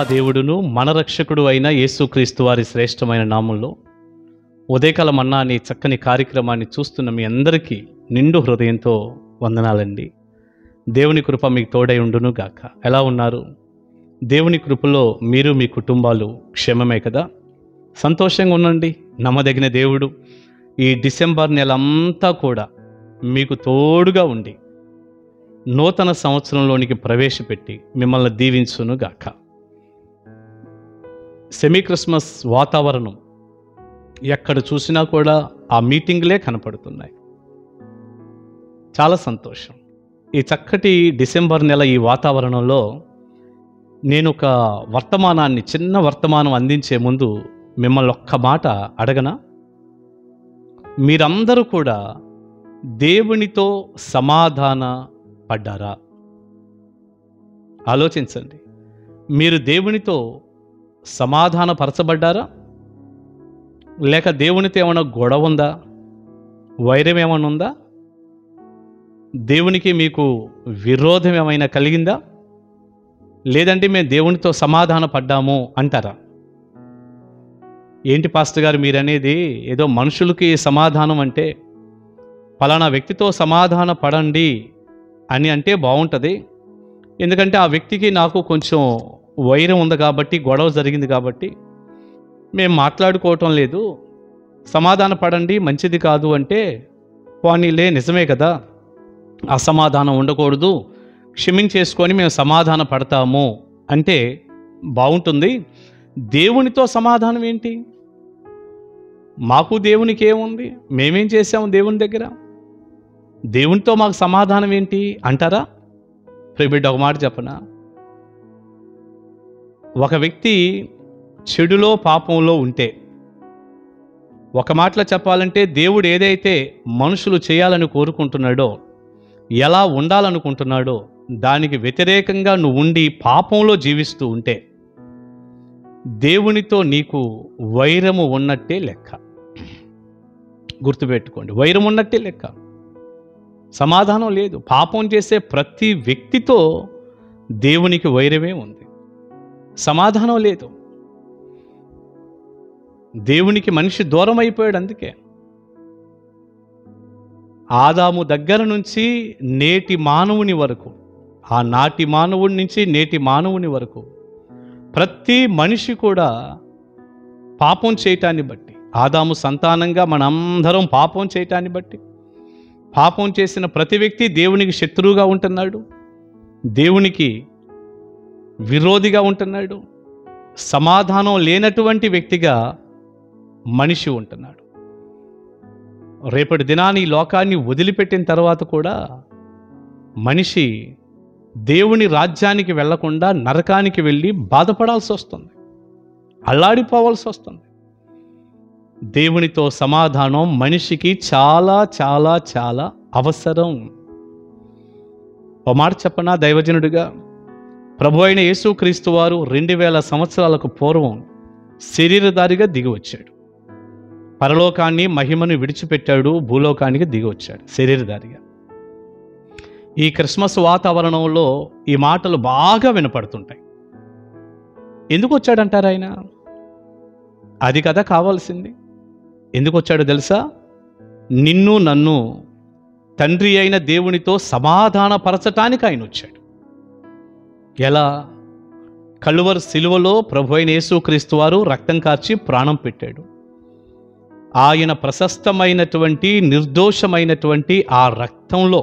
దేవుడును మన రక్షకుడు అయిన యేసుక్రీస్తు వారి శ్రేష్టమైన నామంలో ఉదయకాల మన్నా అనే చక్కని కార్యక్రమాన్ని చూస్తున్న మీ అందరికీ నిండు హృదయంతో వందనాలండి. దేవుని కృప మీకు తోడై ఉండును గాక. ఎలా ఉన్నారు? దేవుని కృపలో మీరు మీ కుటుంబాలు క్షేమమే కదా? సంతోషంగా ఉండండి. నమ్మదగిన దేవుడు ఈ డిసెంబర్ నెలంతా కూడా మీకు తోడుగా ఉండి నూతన సంవత్సరంలోనికి ప్రవేశపెట్టి మిమ్మల్ని దీవించును గాక. సెమీ క్రిస్మస్ వాతావరణం ఎక్కడ చూసినా కూడా ఆ మీటింగ్లే కనపడుతున్నాయి. చాలా సంతోషం. ఈ చక్కటి డిసెంబర్ నెల ఈ వాతావరణంలో నేను ఒక చిన్న వర్తమానం అందించే ముందు మిమ్మల్ని ఒక్క మాట అడగనా? మీరందరూ కూడా దేవునితో సమాధాన పడ్డారా? ఆలోచించండి. మీరు దేవునితో సమాధానపరచబడ్డారా? లేక దేవునితో ఏమైనా గొడవ ఉందా? వైరం ఏమైనా ఉందా? దేవునికి మీకు విరోధం ఏమైనా కలిగిందా? లేదంటే మేము దేవునితో సమాధాన పడ్డాము అంటారా? ఏంటి పాస్టర్ గారు మీరనేది? ఏదో మనుషులకి సమాధానం అంటే ఫలానా వ్యక్తితో సమాధాన పడండి అని అంటే బాగుంటుంది. ఎందుకంటే ఆ వ్యక్తికి నాకు కొంచెం వైరం ఉంది కాబట్టి, గొడవ జరిగింది కాబట్టి మేము మాట్లాడుకోవటం లేదు, సమాధాన పడండి, మంచిది కాదు అంటే పోనీలే, నిజమే కదా, అసమాధానం ఉండకూడదు, క్షమించేసుకొని మేము సమాధాన పడతాము అంటే బాగుంటుంది. దేవునితో సమాధానం ఏంటి? మాకు దేవునికి ఏముంది? మేమేం చేసాము దేవుని దగ్గర? దేవునితో మాకు సమాధానం ఏంటి అంటారా? ప్రియబిడ్డ, ఒక మాట చెప్పనా? ఒక వ్యక్తి చెడులో పాపంలో ఉంటే, ఒక మాటలో చెప్పాలంటే దేవుడు ఏదైతే మనుషులు చేయాలని కోరుకుంటున్నాడో, ఎలా ఉండాలనుకుంటున్నాడో దానికి వ్యతిరేకంగా నువ్వు ఉండి పాపంలో జీవిస్తూ ఉంటే దేవునితో నీకు వైరము ఉన్నట్టే లెక్క. గుర్తుపెట్టుకోండి, వైరం ఉన్నట్టే లెక్క. సమాధానం లేదు. పాపం చేసే ప్రతి వ్యక్తితో దేవునికి వైరమే ఉంది, సమాధానం లేదు. దేవునికి మనిషి దూరం అయిపోయాడు. అందుకే ఆదాము దగ్గర నుంచి నేటి మానవుని వరకు, ఆ నాటి మానవుడి నుంచి నేటి మానవుని వరకు ప్రతి మనిషి కూడా పాపం చేయటాన్ని బట్టి, ఆదాము సంతానంగా మనందరం పాపం చేయటాన్ని బట్టి, పాపం చేసిన ప్రతి వ్యక్తి దేవునికి శత్రువుగా ఉంటున్నాడు, దేవునికి విరోధిగా ఉంటున్నాడు, సమాధానం లేనటువంటి వ్యక్తిగా మనిషి ఉంటున్నాడు. రేపటి దినాన్ని ఈ లోకాన్ని వదిలిపెట్టిన తర్వాత కూడా మనిషి దేవుని రాజ్యానికి వెళ్లకుండా నరకానికి వెళ్ళి బాధపడాల్సి వస్తుంది, అల్లాడిపోవాల్సి వస్తుంది. దేవునితో సమాధానం మనిషికి చాలా చాలా చాలా అవసరం. ఓ మాట చెప్పనా దైవజనుడిగా? ప్రభు అయిన యేసుక్రీస్తు వారు 2000 సంవత్సరాలకు పూర్వం శరీరధారిగా దిగి వచ్చాడు. పరలోకాన్ని మహిమను విడిచిపెట్టాడు, భూలోకానికి దిగి వచ్చాడు శరీరధారిగా. ఈ క్రిస్మస్ వాతావరణంలో ఈ మాటలు బాగా వినపడుతుంటాయి. ఎందుకు వచ్చాడంటారు ఆయన? అది కదా కావాల్సింది. ఎందుకు వచ్చాడో తెలుసా? నిన్ను నన్ను తండ్రి అయిన దేవునితో సమాధానపరచటానికి ఆయన వచ్చాడు. ఎలా? కలువరి సిలువలో ప్రభు అయిన యేసుక్రీస్తు వారు రక్తం కార్చి ప్రాణం పెట్టాడు. ఆయన ప్రశస్తమైనటువంటి నిర్దోషమైనటువంటి ఆ రక్తంలో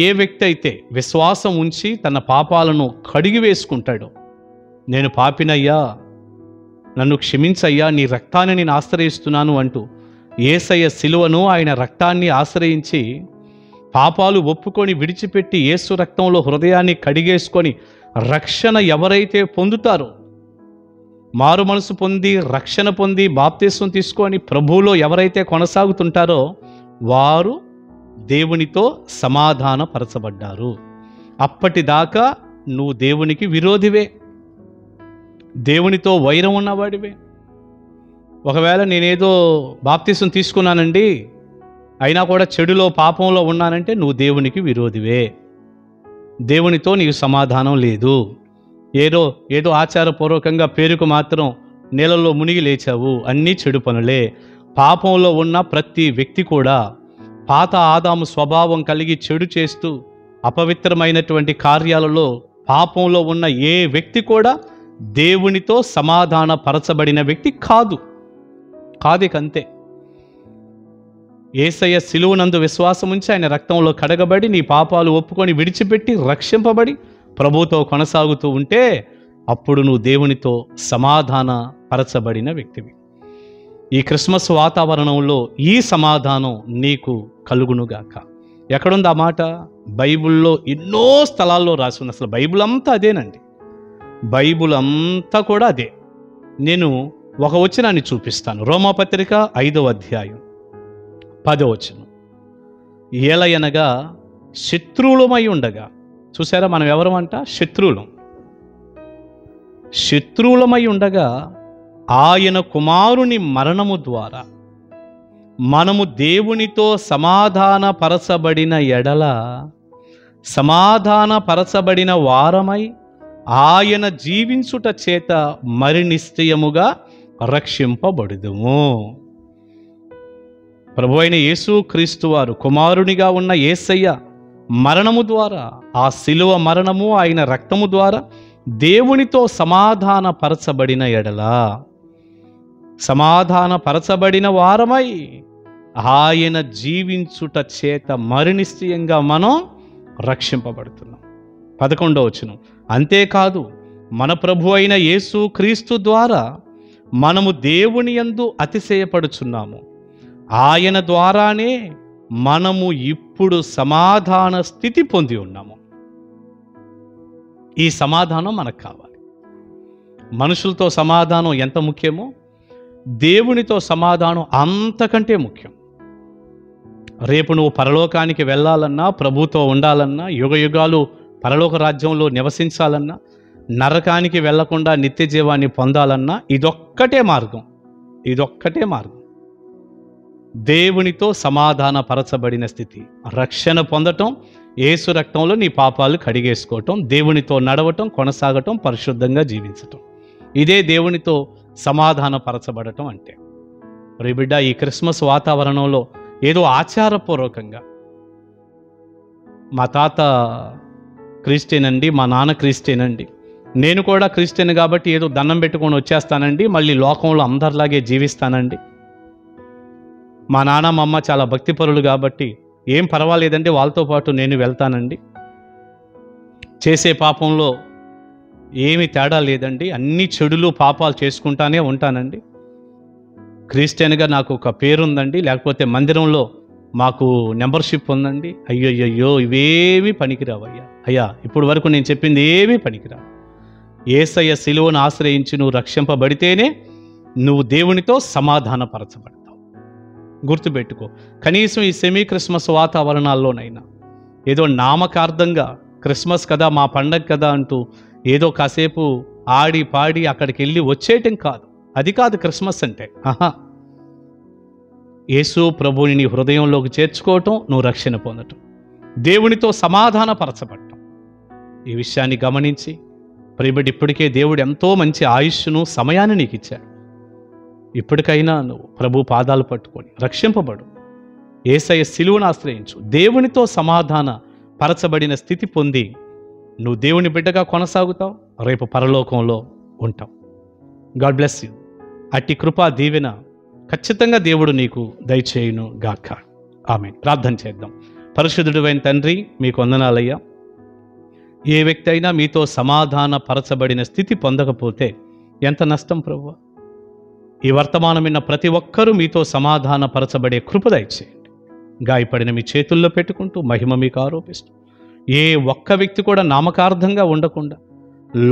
ఏ వ్యక్తి అయితే విశ్వాసం ఉంచి తన పాపాలను కడిగి వేసుకుంటాడో, నేను పాపినయ్యా, నన్ను క్షమించయ్యా, నీ రక్తాన్ని నేను ఆశ్రయిస్తున్నాను అంటూ యేసయ్య సిలువను, ఆయన రక్తాన్ని ఆశ్రయించి పాపాలు ఒప్పుకొని విడిచిపెట్టి యేసు రక్తంలో హృదయాన్ని కడిగేసుకొని రక్షణ ఎవరైతే పొందుతారో, మారు మనసు పొంది రక్షణ పొంది బాప్తిస్మం తీసుకొని ప్రభువులో ఎవరైతే కొనసాగుతుంటారో వారు దేవునితో సమాధానపరచబడ్డారు. అప్పటిదాకా నువ్వు దేవునికి విరోధివే, దేవునితో వైరం ఉన్నవాడివే. ఒకవేళ నేనేదో బాప్తిస్మం తీసుకున్నానండి, అయినా కూడా చెడులో పాపంలో ఉన్నానంటే నువ్వు దేవునికి విరోధివే, దేవునితో నీకు సమాధానం లేదు. ఏదో ఆచారపూర్వకంగా పేరుకు మాత్రం నీళ్ళలో మునిగి లేచావు, అన్నీ చెడు పనులే. పాపంలో ఉన్న ప్రతి వ్యక్తి కూడా పాత ఆదాము స్వభావం కలిగి చెడు చేస్తూ అపవిత్రమైనటువంటి కార్యాలలో పాపంలో ఉన్న ఏ వ్యక్తి కూడా దేవునితో సమాధాన పరచబడిన వ్యక్తి కాదు. అంతే. యేసయ్య సిలువనందు విశ్వాసం ఉంచి ఆయన రక్తంలో కడగబడి నీ పాపాలు ఒప్పుకొని విడిచిపెట్టి రక్షింపబడి ప్రభువుతో కొనసాగుతూ ఉంటే అప్పుడు నువ్వు దేవునితో సమాధాన పరచబడిన వ్యక్తివి. ఈ క్రిస్మస్ వాతావరణంలో ఈ సమాధానం నీకు కలుగునుగాక. ఎక్కడుంది ఆ మాట? బైబిల్లో ఎన్నో స్థలాల్లో రాసి ఉంది. అసలు బైబిల్ అంతా అదేనండి. బైబిల్ అంతా కూడా అదే. నేను ఒక వచనాన్ని చూపిస్తాను. రోమాపత్రిక 5వ అధ్యాయం 10వ వచనం. ఏలయనగా శత్రువులమై ఉండగా, చూసారా మనం ఎవరమంట? శత్రువులమై ఉండగా ఆయన కుమారుని మరణము ద్వారా మనము దేవునితో సమాధాన పరచబడిన ఎడల సమాధాన పరచబడిన వారమై ఆయన జీవించుట చేత మరి నిశ్చయముగా రక్షింపబడుదుము. ప్రభువైన యేసు క్రీస్తు వారు కుమారునిగా ఉన్న యేసయ్య మరణము ద్వారా, ఆ శిలువ మరణము ఆయన రక్తము ద్వారా దేవునితో సమాధాన పరచబడిన ఎడల సమాధాన పరచబడిన వారమై ఆయన జీవించుట చేత మరి నిశ్చయంగా మనం రక్షింపబడుతున్నాం. 11వ వచనం. అంతేకాదు మన ప్రభు అయిన యేసు క్రీస్తు ద్వారా మనము దేవుని యందు అతిశయపడుచున్నాము. ఆయన ద్వారానే మనము ఇప్పుడు సమాధాన స్థితి పొంది ఉన్నాము. ఈ సమాధానం మనకు కావాలి. మనుషులతో సమాధానం ఎంత ముఖ్యమో దేవునితో సమాధానం అంతకంటే ముఖ్యం. రేపు నువ్వు పరలోకానికి వెళ్ళాలన్నా, ప్రభుతో ఉండాలన్నా, యుగయుగాలు పరలోక రాజ్యంలో నివసించాలన్నా, నరకానికి వెళ్లకుండా నిత్య జీవాన్ని పొందాలన్నా ఇదొక్కటే మార్గం. దేవునితో సమాధాన పరచబడిన స్థితి, రక్షణ పొందటం, యేసు రక్తంలో నీ పాపాలు కడిగేసుకోవటం, దేవునితో నడవటం, కొనసాగటం, పరిశుద్ధంగా జీవించటం. ఇదే దేవునితో సమాధాన పరచబడటం అంటే. బిడ్డ, ఈ క్రిస్మస్ వాతావరణంలో ఏదో ఆచారపూర్వకంగా మా తాత క్రిస్టియన్ అండి, మా నాన్న క్రిస్టియన్ అండి, నేను కూడా క్రిస్టియన్ కాబట్టి ఏదో దండం పెట్టుకొని వచ్చేస్తానండి, మళ్ళీ లోకంలో అందరిలాగే జీవిస్తానండి, మా నాన్న మా అమ్మ చాలా భక్తిపరులు కాబట్టి ఏం పర్వాలేదండి వాళ్ళతో పాటు నేను వెళ్తానండి, చేసే పాపంలో ఏమి తేడా లేదండి, అన్ని చెడులు పాపాలు చేసుకుంటానే ఉంటానండి, క్రిస్టియన్గా నాకు ఒక పేరుందండి, లేకపోతే మందిరంలో మాకు మెంబర్షిప్ ఉందండి, అయ్యో ఇవేమీ పనికిరావయ్యా. అయ్యా, ఇప్పుడు వరకు నేను చెప్పింది ఏమీ పనికిరావు. యేసయ్య సిలువను ఆశ్రయించి నువ్వు రక్షింపబడితేనే నువ్వు దేవునితో సమాధానపరచబడతావు. గుర్తుపెట్టుకో. కనీసం ఈ సెమీ క్రిస్మస్ వాతావరణాల్లోనైనా ఏదో నామకార్థంగా క్రిస్మస్ కదా, మా పండగ కదా అంటూ ఏదో కాసేపు ఆడి పాడి అక్కడికి వెళ్ళి వచ్చేయటం కాదు. అది కాదు క్రిస్మస్ అంటే. యేసు ప్రభువుని నీ హృదయంలోకి చేర్చుకోవటం, నువ్వు రక్షణ పొందటం, దేవునితో సమాధానపరచబడటం. ఈ విషయాన్ని గమనించి ప్రియబిడ్డ, ఇప్పటికే దేవుడు ఎంతో మంచి ఆయుష్ను, సమయాన్ని నీకు ఇచ్చాడు. ఇప్పటికైనా నువ్వు ప్రభు పాదాలు పట్టుకొని రక్షింపబడు, యేసయ్య సిలువను ఆశ్రయించు, దేవునితో సమాధాన పరచబడిన స్థితి పొంది నువ్వు దేవుని బిడ్డగా కొనసాగుతావు, రేపు పరలోకంలో ఉంటావు. God bless you. అట్టి కృపా దీవెన ఖచ్చితంగా దేవుడు నీకు దయచేయును గాక. ఆమేన్. ప్రార్థన చేద్దాం. పరిశుద్ధుడైన తండ్రి, మీకు వందనాలయ్యా. ఏ వ్యక్తి అయినా మీతో సమాధాన పరచబడిన స్థితి పొందకపోతే ఎంత నష్టం ప్రభువా. ఈ వర్తమానమైన ప్రతి ఒక్కరూ మీతో సమాధాన పరచబడే కృప దయచేయండి. గాయపడిన మీ చేతుల్లో పెట్టుకుంటూ మహిమ మీకు ఆరోపిస్తూ, ఏ ఒక్క వ్యక్తి కూడా నామకార్థంగా ఉండకుండా,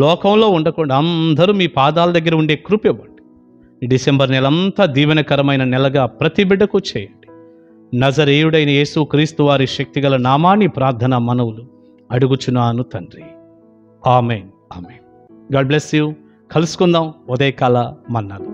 లోకంలో ఉండకుండా అందరూ మీ పాదాల దగ్గర ఉండే కృప ఇవ్వండి. ఈ డిసెంబర్ నెలంతా దీవెనకరమైన నెలగా ప్రతి బిడ్డకు చేయండి. నజరేయుడైన యేసు క్రీస్తు వారి శక్తిగల నామాన్ని ప్రార్థన మనవులు అడుగుచున్నాను తండ్రి. Amen. Amen. God bless you. కలుసుకుందాం ఉదయకాల మన్నాలు.